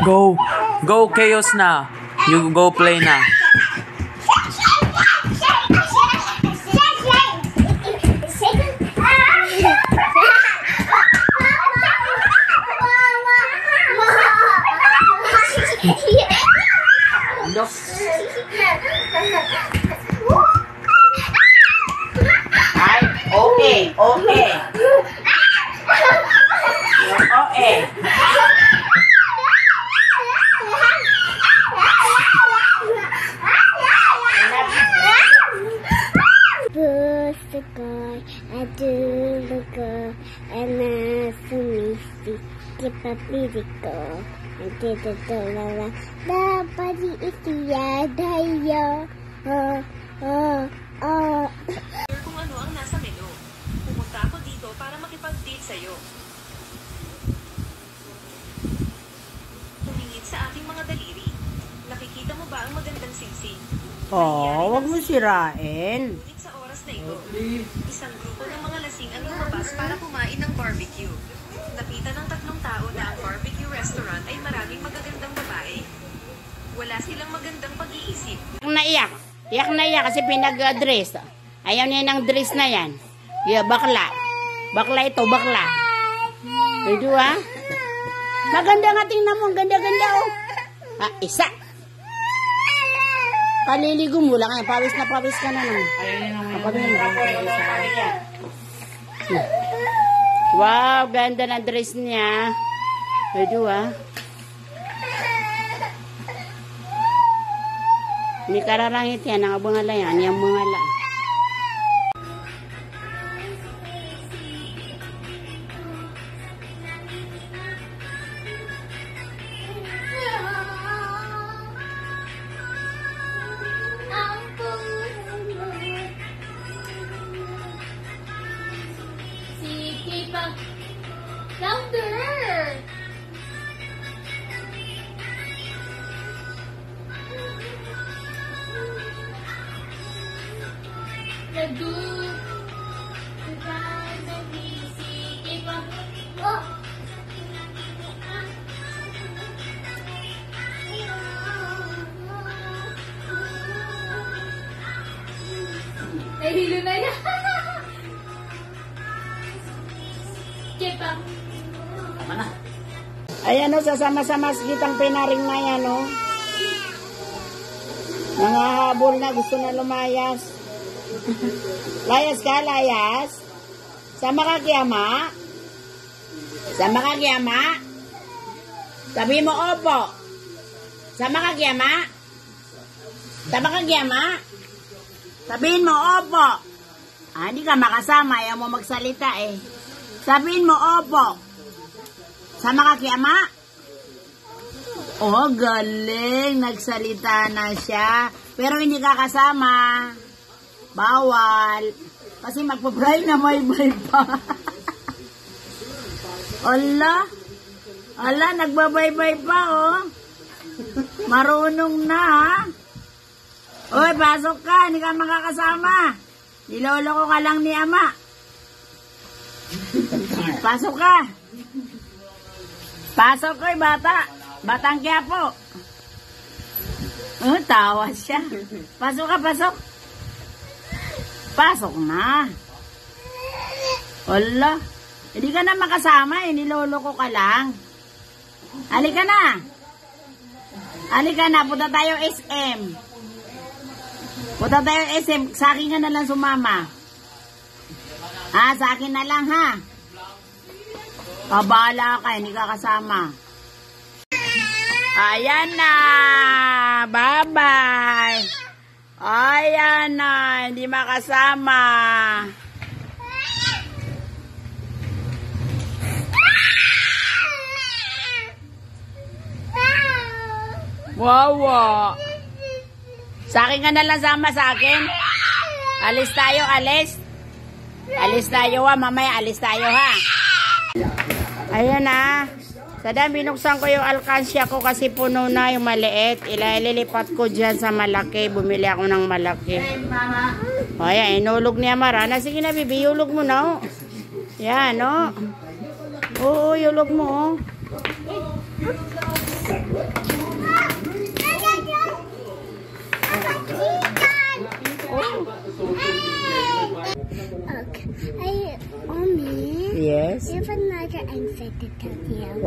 Go. Go chaos na. You go play na. Ay, okay, okay. Okay. Boost the guy, I do the girl, and I so misty, keep a busy girl, I did the dollar, nobody is the idea, Kung ano ang nasa menu. Pumunta ako dito para makipag-date sa'yo. Tumingin sa aking mga daliri. Nakikita mo ba ang magandang singsing? Oh, wag mo sirain. Ngunit sa oras na ito, isang grupo ng mga lasing ang lumabas para kumain ng barbecue. Napitan ng 3 tao na ang barbecue restaurant ay maraming magagandang babae. Wala silang magandang pag-iisip. Naiyak. Iyak na iyak kasi pinag-dress. Ayaw niya ng dress na yan. Yeah, bakla. Bakla ito, bakla. Ito ha. Maganda nga, tingnan mo. Ganda-ganda oh. Ah, isa. Kaliligo mo lang. Pawis na pawis ka na naman. Wow, ganda na dress niya. Ito ha. Hindi kararangit yan. Ang bungala yan. Yung bungala. Louder! Lagu hilo na yan. Kipang. Tama na. Ayan o, sasama-sama kitang pinaring na yan o. Nangahabol na, gusto na lumayas. Layas ka, layas. Sama ka kiyama. Sama ka kiyama. Sabi mo opo. Sama ka kiyama. Sama ka kiyama. Sabihin mo opo. Ah, hindi ka makasama, ayaw mo magsalita eh. Sabihin mo opo. Sama ka kiyama. Oh, galing. Nagsalita na siya. Pero hindi ka kasama. Bawal. Kasi magpapray na may pa. Ala. Ala, nagbabaybay pa, oh. Marunong na, ha. Oy, pasok ka. Hindi ka makakasama. Niloloko ka lang ni ama. Pasok ka. Pasok ko, bata. Batang Quiapo. Oh, tawa siya. Pasok ka, pasok. Pasok na. Wala. Hindi ka na makasama eh. Niloloko ka lang. Halika na. Halika na. Punta tayo SM. Punta tayo SM. Sa akin ka na lang sumama. Ha? Sa akin na lang ha. Pabala ka. Hindi ka kasama. Ayan na. Bye-bye. Ayan na. Hindi makasama. Wow. Sa akin ka na lang sama sa akin. Alis tayo, alis. Alis tayo ha. Mamaya alis tayo ha. Ayan na. Sada, binuksan ko yung alkansya ko kasi puno na yung maliit. Ililipat ko dyan sa malaki. Bumili ako ng malaki. O, ayan, inulog niya Marana. Sige na, bibi, yulog mo na. Oh. Yan, no? Oo, yulog mo, oh.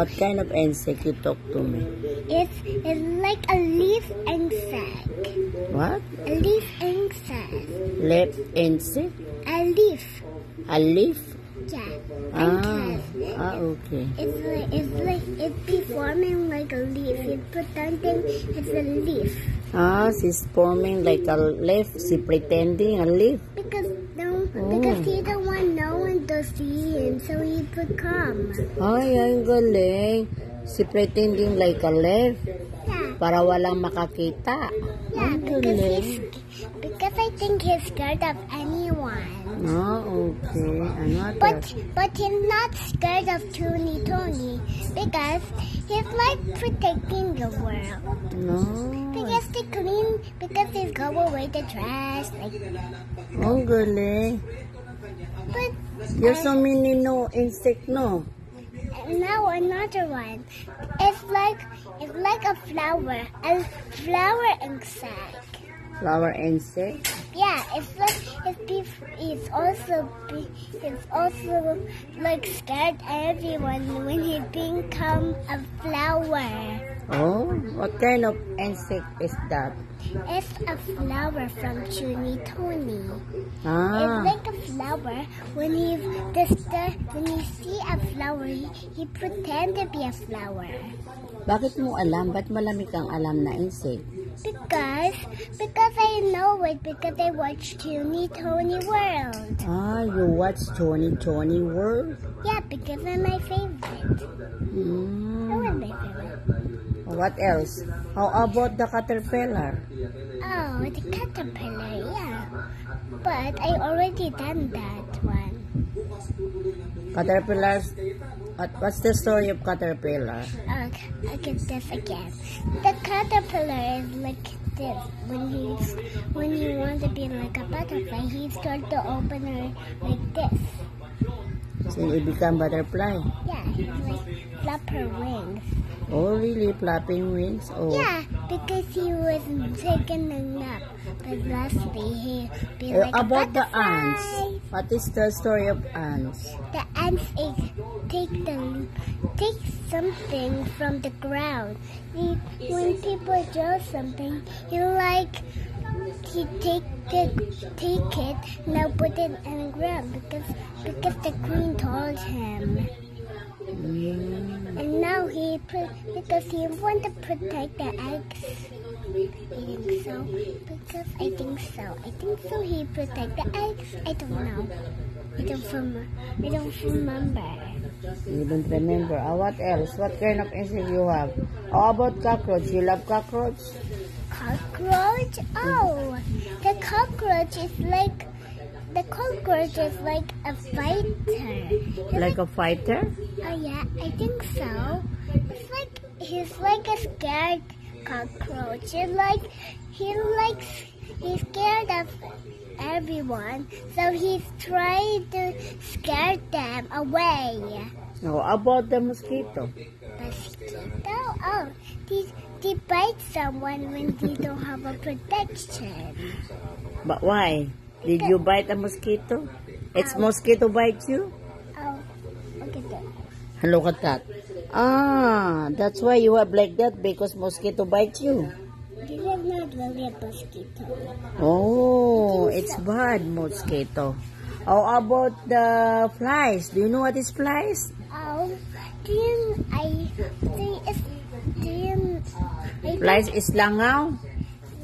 What kind of insect you talk to me? It's like a leaf insect. What? A leaf insect. Left insect? A leaf. A leaf? Yeah. Okay. It's be forming like a leaf. You pretending it's a leaf. She's forming like a leaf. She pretending a leaf. Because he don't want no one to see him, so he become. Ay, ang galing. She pretending like a leaf. Yeah. Para walang makakita. Yeah, Ang galing. because I think he's scared of anyone. Okay. But he's not scared of Tony because he's like protecting the world. No. Because they go away the trash. Like, Ang galing. but There's so many no insect, no? now another one. It's like a flower insect. Flower insect. Yeah, it's also like scared everyone when he become a flower. Oh, what kind of insect is that? It's a flower from Tony. It's Ah, like a flower. When you see a flower, he pretend to be a flower. bakit mo alam? Ba't malamig kang alam na insect? Because I know it because I watch Tony World. You watch Tony World? Yeah, because I'm my favorite. I was my favorite. What else? How about the caterpillar? Oh, the caterpillar, yeah. But I already done that one. Caterpillars. What's the story of caterpillar? I get this again. The caterpillar is like this. When you want to be like a butterfly, he starts to open her like this. So it become butterfly. Yeah, he like flap her wings. Oh, really? Flapping wings? Oh. Yeah, because he was taking a nap. But lastly, he be like a About the butterfly. ants. What is the story of ants? The ants take something from the ground. When people do something, he take it now put it in the ground because the queen told him. And now because he want to protect the eggs. I think so. He protect the eggs. I don't know. I don't remember. You don't remember. What else? What kind of insect you have? How about cockroach? You love cockroach? Cockroach? Oh, the cockroach is like a fighter. Like a fighter? Oh yeah, I think so. He's like a scared cockroach. He's scared of everyone, so he's trying to scare them away. No, about the mosquito. Mosquito? Oh, they bite someone when they don't have a protection. But why? Did you bite a mosquito? It's mosquito bites you? Oh, look at that. Look at that. That's why you have like that, because mosquito bites you. This is not really a mosquito. Oh, it's bad mosquito. How about the flies? Do you know what is flies? Oh, Flies is langaw.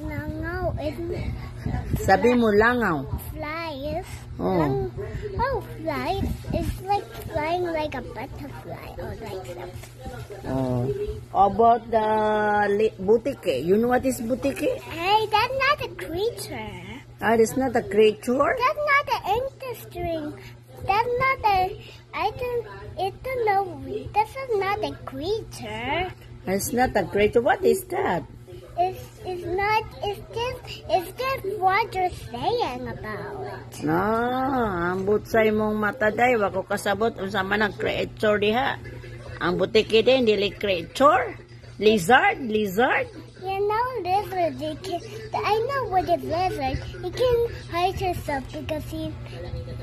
No, Sabi mo langaw. flies. Oh. Flies is like flying like a butterfly or like something. Oh. How about the butike? You know what is butike? Hey, that's not a creature. It's not a creature. That's not an interesting. That's not a. I don't know. That's not a creature. It's not a creature. What is that? It's not. It's just what you're saying about. Ambot sa imong mata day, wako kasabot unsa man ang creature diha. Ang butike din dili creature. Lizard. You know lizard, I know what is lizard. He can hide himself because he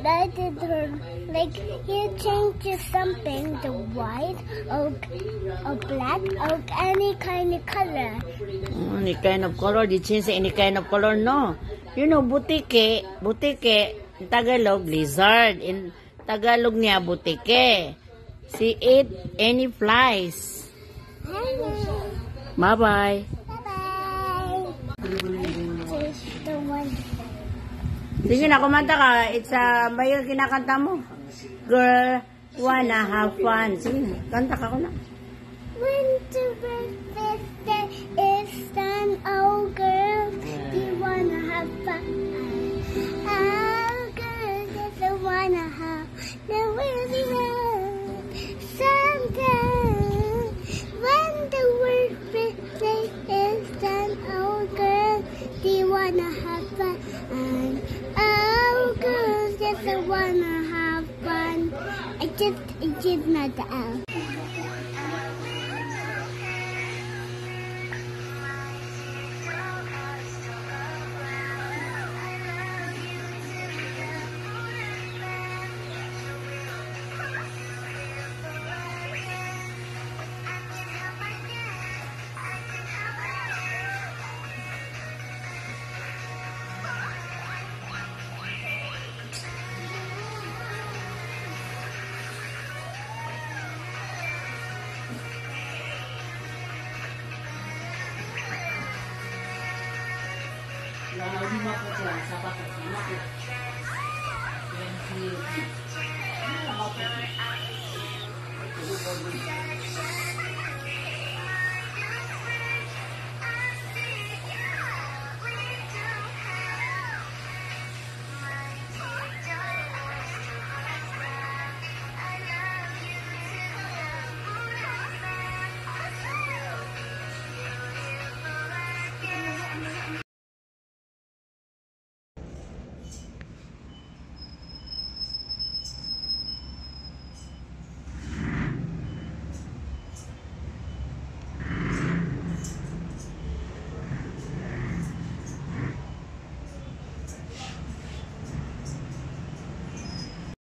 lighted her, like he changes something to white or black or any kind of color. Any kind of color? They change any kind of color? No. You know, butike, in Tagalog, lizard. In Tagalog niya, butike. She eat any flies. Hello. Bye-bye. Bye-bye. The one. Sige na, kumanta ka. It's ba yung kinakanta mo? Girl, wanna have fun. Sige na, kanta ka ko na. When the birthday is done, oh girl, you wanna have fun. Oh girl, just wanna have the really love someday. When the birthday is done, oh girl, do you wanna have fun? Oh girl, just wanna have fun. I just not the L. Thank you.